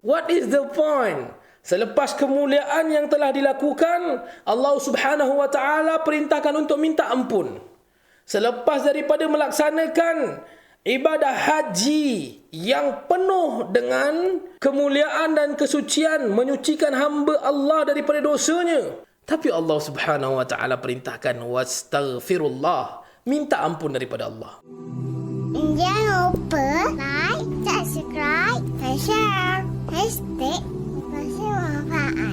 What is the point? Selepas kemuliaan yang telah dilakukan, Allah Subhanahu wa taala perintahkan untuk minta ampun. Selepas daripada melaksanakan ibadah haji yang penuh dengan kemuliaan dan kesucian, menyucikan hamba Allah daripada dosanya, tapi Allah Subhanahu wa taala perintahkan wastaghfirullah, minta ampun daripada Allah. Jangan lupa like, subscribe, dan share. Hashtag Pasti Manfaat.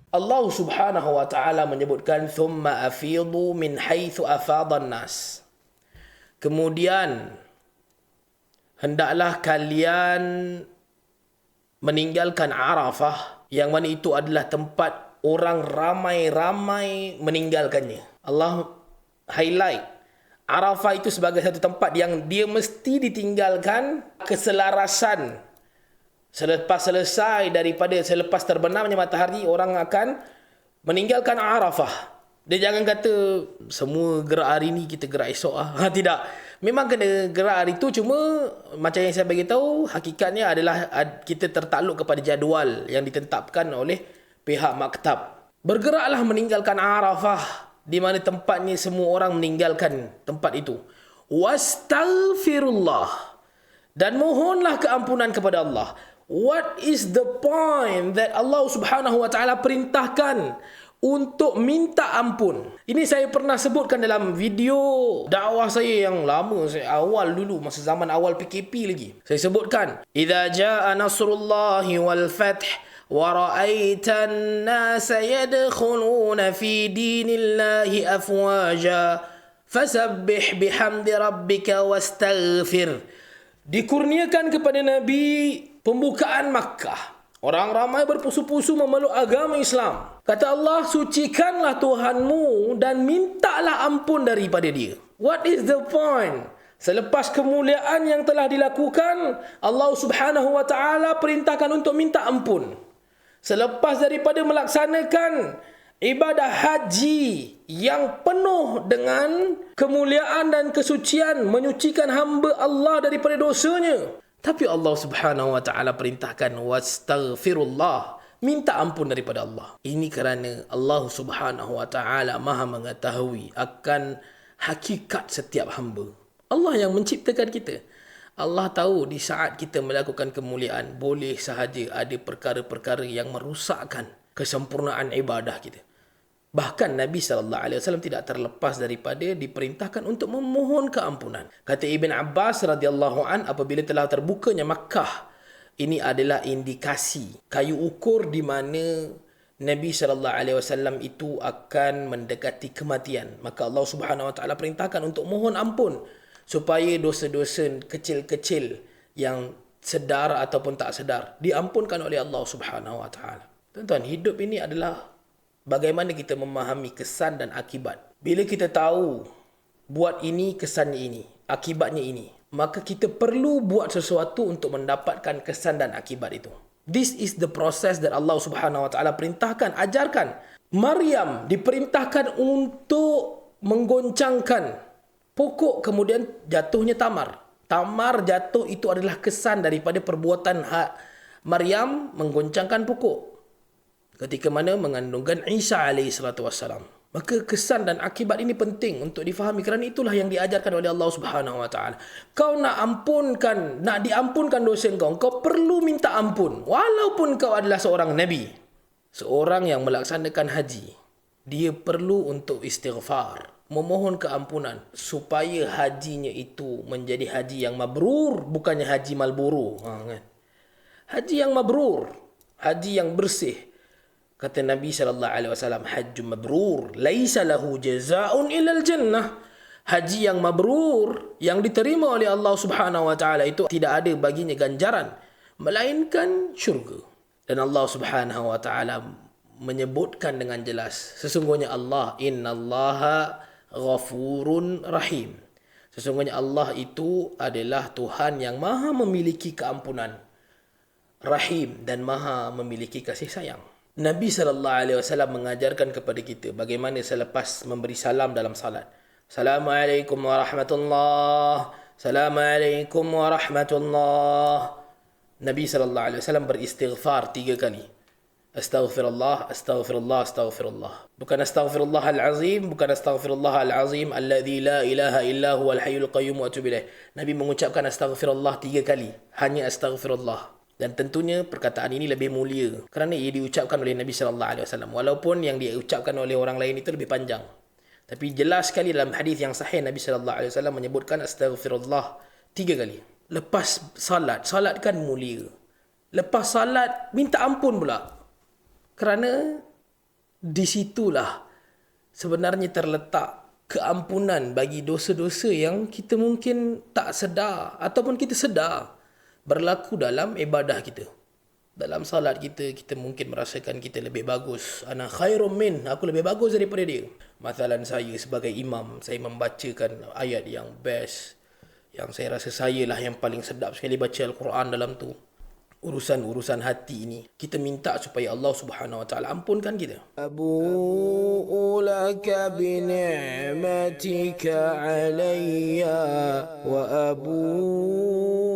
Allah Subhanahu wa taala menyebutkan thumma afidu min haitsu afadhan nas. Kemudian hendaklah kalian meninggalkan Arafah, yang mana itu adalah tempat orang ramai-ramai meninggalkannya. Allah highlight Arafah itu sebagai satu tempat yang dia mesti ditinggalkan keselarasan. Selepas terbenamnya matahari, orang akan meninggalkan Arafah. Dia jangan kata semua gerak hari ni kita gerak esok Tidak. Memang kena gerak hari tu, cuma macam yang saya bagi tahu, hakikatnya adalah kita tertakluk kepada jadual yang ditetapkan oleh pihak maktab. Bergeraklah meninggalkan Arafah, di mana tempatnya semua orang meninggalkan tempat itu. Wastaghfirullah, dan mohonlah keampunan kepada Allah. What is the point that Allah Subhanahu wa taala perintahkan untuk minta ampun? Ini saya pernah sebutkan dalam video dakwah saya yang lama, saya awal dulu, masa zaman awal PKP lagi. Saya sebutkan, idza jaa nasrullahi wal fath wa ra'aitan nasa yadkhuluna fi dinillahi afwaja fasabbih bihamdi rabbika wastaghfir. Dikurniakan kepada Nabi pembukaan Makkah. Orang ramai berpusu-pusu memeluk agama Islam. Kata Allah, sucikanlah Tuhanmu dan mintalah ampun daripada dia. What is the point? Selepas kemuliaan yang telah dilakukan, Allah Subhanahu wa taala perintahkan untuk minta ampun. Selepas daripada melaksanakan ibadah haji yang penuh dengan kemuliaan dan kesucian, menyucikan hamba Allah daripada dosanya, tapi Allah Subhanahu wa taala perintahkan wastaghfirullah, minta ampun daripada Allah. Ini kerana Allah Subhanahu wa taala Maha mengetahui akan hakikat setiap hamba. Allah yang menciptakan kita. Allah tahu di saat kita melakukan kemuliaan, boleh sahaja ada perkara-perkara yang merosakkan kesempurnaan ibadah kita. Bahkan Nabi SAW tidak terlepas daripada diperintahkan untuk memohon keampunan. Kata Ibn Abbas radhiyallahu an, apabila telah terbukanya Makkah, ini adalah indikasi, kayu ukur di mana Nabi SAW itu akan mendekati kematian. Maka Allah Subhanahu wa taala perintahkan untuk mohon ampun supaya dosa-dosa kecil-kecil yang sedar ataupun tak sedar diampunkan oleh Allah Subhanahu wa taala. Tuan-tuan, hidup ini adalah bagaimana kita memahami kesan dan akibat. Bila kita tahu buat ini, kesannya ini, akibatnya ini, maka kita perlu buat sesuatu untuk mendapatkan kesan dan akibat itu. This is the process that Allah Subhanahu wa taala perintahkan, ajarkan. Maryam diperintahkan untuk menggoncangkan pokok, kemudian jatuhnya tamar. Tamar jatuh itu adalah kesan daripada perbuatan Maryam menggoncangkan pokok ketika mana mengandungkan Isa AS. Maka kesan dan akibat ini penting untuk difahami, kerana itulah yang diajarkan oleh Allah Subhanahu wa taala. Kau nak diampunkan dosa kau perlu minta ampun. Walaupun kau adalah seorang nabi, seorang yang melaksanakan haji, dia perlu untuk istighfar, memohon keampunan supaya hajinya itu menjadi haji yang mabrur, bukannya haji malburu. Kan? Haji yang mabrur, haji yang bersih. Kata Nabi SAW, hajjun mabrur laisa lahu jazaa'un ilal jannah. Haji yang mabrur, yang diterima oleh Allah Subhanahu wa taala, itu tidak ada baginya ganjaran melainkan syurga. Dan Allah Subhanahu wa taala menyebutkan dengan jelas, sesungguhnya Allah, innallaha ghafurun rahim. Sesungguhnya Allah itu adalah Tuhan yang maha memiliki keampunan, rahim dan maha memiliki kasih sayang. Nabi SAW mengajarkan kepada kita bagaimana selepas memberi salam dalam salat. Assalamualaikum warahmatullahi. Assalamualaikum warahmatullahi. Nabi SAW beristighfar 3 kali. Astaghfirullah, astaghfirullah, astaghfirullah. Bukan astaghfirullah al-azim, bukan astaghfirullah al-azim alladzi la ilaha illa huwal hayyul qayyum wa atubu ilaih. Nabi mengucapkan astaghfirullah 3 kali. Hanya astaghfirullah. Dan tentunya perkataan ini lebih mulia kerana ia diucapkan oleh Nabi SAW. Walaupun yang diucapkan oleh orang lain itu lebih panjang. Tapi jelas sekali dalam hadis yang sahih Nabi SAW menyebutkan astaghfirullah 3 kali. Lepas salat, salat kan mulia. Lepas salat minta ampun pula. Kerana di situlah sebenarnya terletak keampunan bagi dosa-dosa yang kita mungkin tak sedar ataupun kita sedar berlaku dalam ibadah kita. Dalam salat kita, kita mungkin merasakan kita lebih bagus. Ana khairum min, aku lebih bagus daripada dia. Masalan saya sebagai imam, saya membacakan ayat yang best, yang saya rasa saya lah yang paling sedap sekali baca Al-Quran dalam tu. Urusan-urusan hati ini kita minta supaya Allah Subhanahu wa taala ampunkan kita. Abu'u laka bi ni'matika alayya wa abu'u